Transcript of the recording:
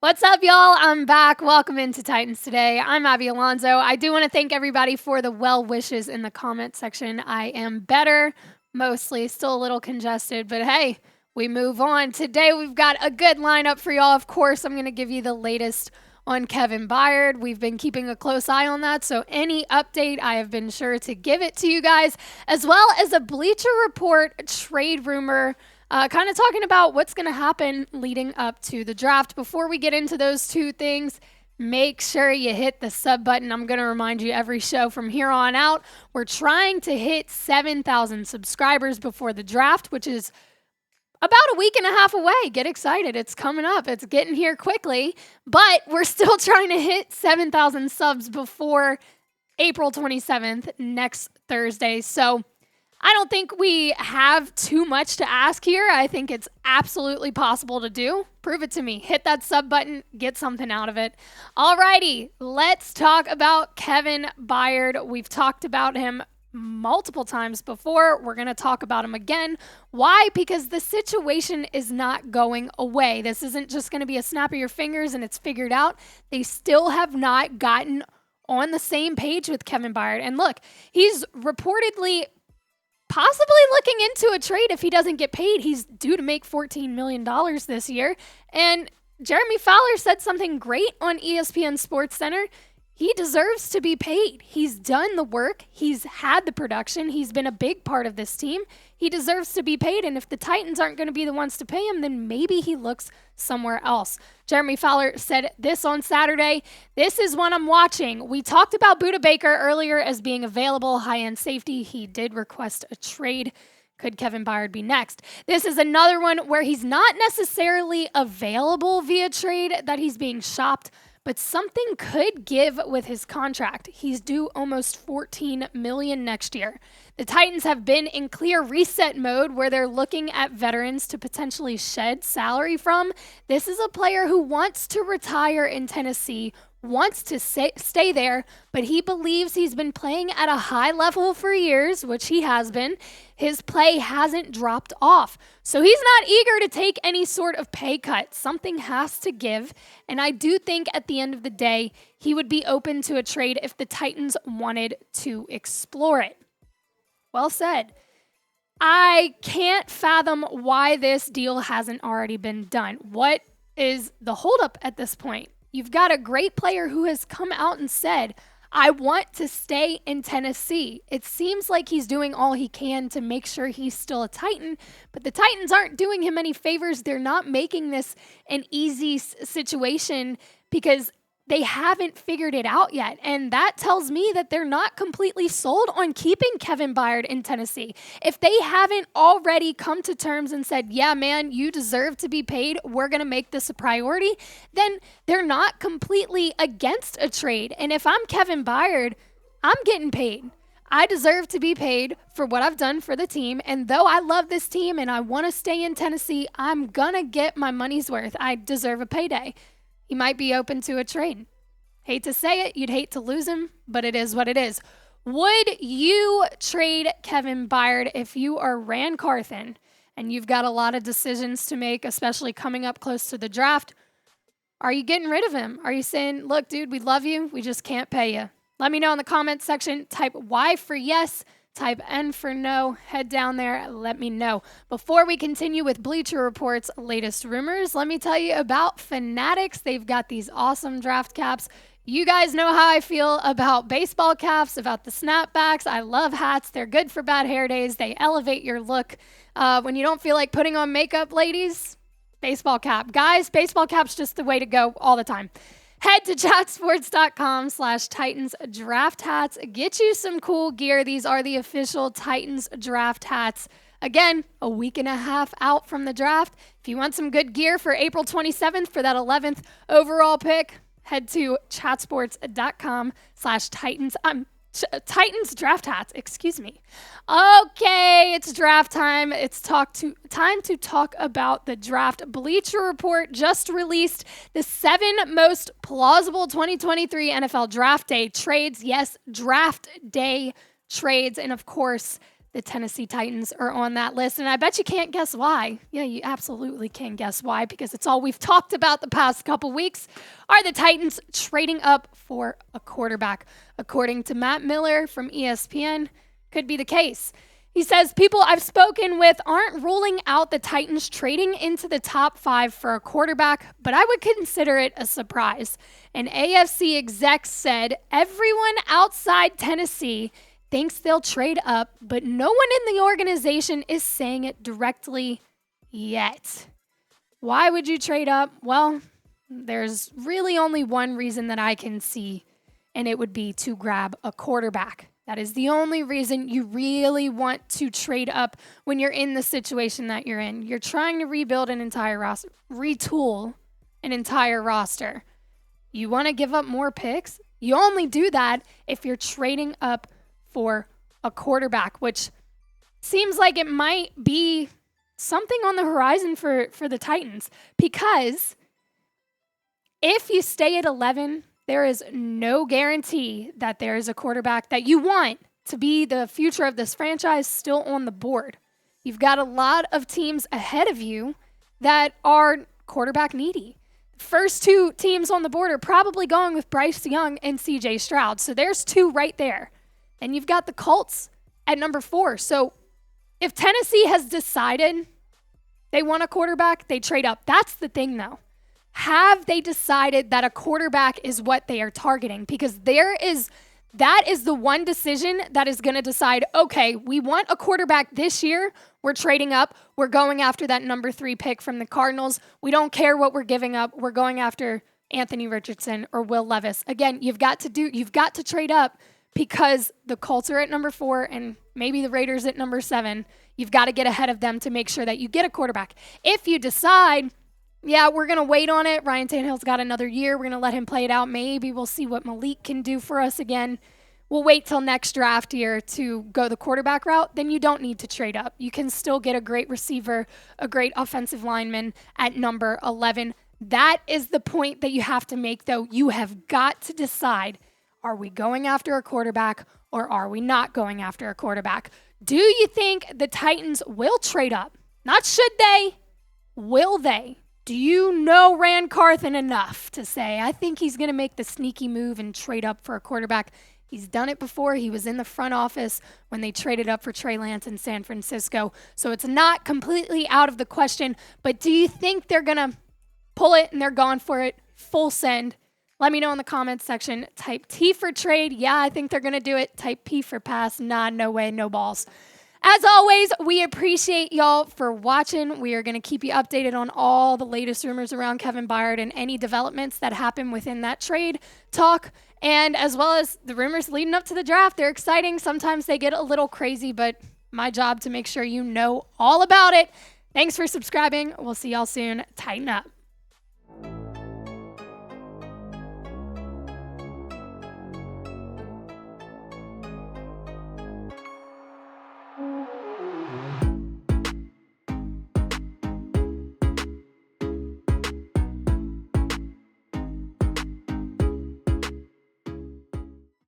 What's up, y'all? I'm back. Welcome into Titans Today. I'm Abby Alonzo. I do want to thank everybody for the well wishes in the comment section. I am better, mostly, still a little congested, but hey, we move on. Today, we've got a good lineup for y'all. Of course, I'm going to give you the latest on Kevin Byard. We've been keeping a close eye on that, so any update, I have been sure to give it to you guys, as well as a Bleacher Report trade rumor, kind of talking about what's going to happen leading up to the draft. Before we get into those two things, make sure you hit the sub button. I'm going to remind you every show from here on out. We're trying to hit 7,000 subscribers before the draft, which is about a week and a half away. Get excited. It's coming up. It's getting here quickly, but we're still trying to hit 7,000 subs before April 27th, next Thursday. So I don't think we have too much to ask here. I think it's absolutely possible to do. Prove it to me. Hit that sub button. Get something out of it. Alrighty, let's talk about Kevin Byard. We've talked about him multiple times before. We're going to talk about him again. Why? Because the situation is not going away. This isn't just going to be a snap of your fingers and it's figured out. They still have not gotten on the same page with Kevin Byard. And look, he's reportedly possibly looking into a trade if he doesn't get paid. He's due to make $14 million this year. And Jeremy Fowler said something great on ESPN SportsCenter. He deserves to be paid. He's done the work. He's had the production. He's been a big part of this team. He deserves to be paid. And if the Titans aren't going to be the ones to pay him, then maybe he looks somewhere else. Jeremy Fowler said this on Saturday. This is what I'm watching. We talked about Budda Baker earlier as being available, high-end safety. He did request a trade. Could Kevin Byard be next? This is another one where he's not necessarily available via trade, that he's being shopped, but something could give with his contract. He's due almost $14 million next year. The Titans have been in clear reset mode where they're looking at veterans to potentially shed salary from. This is a player who wants to retire in Tennessee, wants to stay there, but he believes he's been playing at a high level for years, which he has been. His play hasn't dropped off. So he's not eager to take any sort of pay cut. Something has to give. And I do think at the end of the day, he would be open to a trade if the Titans wanted to explore it. Well said. I can't fathom why this deal hasn't already been done. What is the holdup at this point? You've got a great player who has come out and said, I want to stay in Tennessee. It seems like he's doing all he can to make sure he's still a Titan, but the Titans aren't doing him any favors. They're not making this an easy situation because they haven't figured it out yet. And that tells me that they're not completely sold on keeping Kevin Byard in Tennessee. If they haven't already come to terms and said, yeah, man, you deserve to be paid, we're going to make this a priority, then they're not completely against a trade. And if I'm Kevin Byard, I'm getting paid. I deserve to be paid for what I've done for the team. And though I love this team and I want to stay in Tennessee, I'm going to get my money's worth. I deserve a payday. He might be open to a trade. Hate to say it, you'd hate to lose him, but it is what it is. Would you trade Kevin Byard if you are Ran Carthon and you've got a lot of decisions to make, especially coming up close to the draft? Are you getting rid of him? Are you saying, look, dude, we love you, we just can't pay you? Let me know in the comments section. Type Y for yes. Type N for no. Head down there. Let me know. Before we continue with Bleacher Report's latest rumors, let me tell you about Fanatics. They've got these awesome draft caps. You guys know how I feel about baseball caps, about the snapbacks. I love hats. They're good for bad hair days. They elevate your look. When you don't feel like putting on makeup, ladies, baseball cap. Guys, baseball cap's just the way to go all the time. Head to chatsports.com/Titans draft hats. Get you some cool gear. These are the official Titans draft hats. Again, a week and a half out from the draft. If you want some good gear for April 27th for that 11th overall pick, head to chatsports.com/Titans. Titans draft hats, excuse me. Okay, it's draft time. It's time to talk about the draft. Bleacher Report just released the 7 most plausible 2023 NFL draft day trades. Yes, draft day trades. And of course, the Tennessee Titans are on that list, and I bet you can't guess why. Yeah, you absolutely can guess why, because it's all we've talked about the past couple weeks. Are the Titans trading up for a quarterback? According to Matt Miller from ESPN, could be the case. He says, people I've spoken with aren't ruling out the Titans trading into the top 5 for a quarterback, but I would consider it a surprise. An AFC exec said everyone outside Tennessee thinks they'll trade up, but no one in the organization is saying it directly yet. Why would you trade up? Well, there's really only one reason that I can see, and it would be to grab a quarterback. That is the only reason you really want to trade up when you're in the situation that you're in. You're trying to rebuild an entire roster, retool an entire roster. You want to give up more picks? You only do that if you're trading up for a quarterback, which seems like it might be something on the horizon for the Titans, because if you stay at 11, there is no guarantee that there is a quarterback that you want to be the future of this franchise still on the board. You've got a lot of teams ahead of you that are quarterback needy. First 2 teams on the board are probably going with Bryce Young and CJ Stroud. So there's 2 right there. And you've got the Colts at number 4. So if Tennessee has decided they want a quarterback, they trade up. That's the thing, though. Have they decided that a quarterback is what they are targeting? Because that is the one decision that is going to decide, okay, we want a quarterback this year. We're trading up. We're going after that number 3 pick from the Cardinals. We don't care what we're giving up. We're going after Anthony Richardson or Will Levis. Again, you've got to trade up, because the Colts are at number 4 and maybe the Raiders at number 7. You've got to get ahead of them to make sure that you get a quarterback. If you decide, yeah, we're going to wait on it, Ryan Tannehill's got another year, we're going to let him play it out, maybe we'll see what Malik can do for us again, we'll wait till next draft year to go the quarterback route, then you don't need to trade up. You can still get a great receiver, a great offensive lineman at number 11. That is the point that you have to make, though. You have got to decide, are we going after a quarterback or are we not going after a quarterback? Do you think the Titans will trade up? Not should they, will they? Do you know Rand Carthen enough to say, I think he's going to make the sneaky move and trade up for a quarterback? He's done it before. He was in the front office when they traded up for Trey Lance in San Francisco. So it's not completely out of the question. But do you think they're going to pull it and they're gone for it? Full send. Let me know in the comments section. Type T for trade. Yeah, I think they're going to do it. Type P for pass. Nah, no way, no balls. As always, we appreciate y'all for watching. We are going to keep you updated on all the latest rumors around Kevin Byard and any developments that happen within that trade talk, and as well as the rumors leading up to the draft. They're exciting. Sometimes they get a little crazy, but my job to make sure you know all about it. Thanks for subscribing. We'll see y'all soon. Tighten up.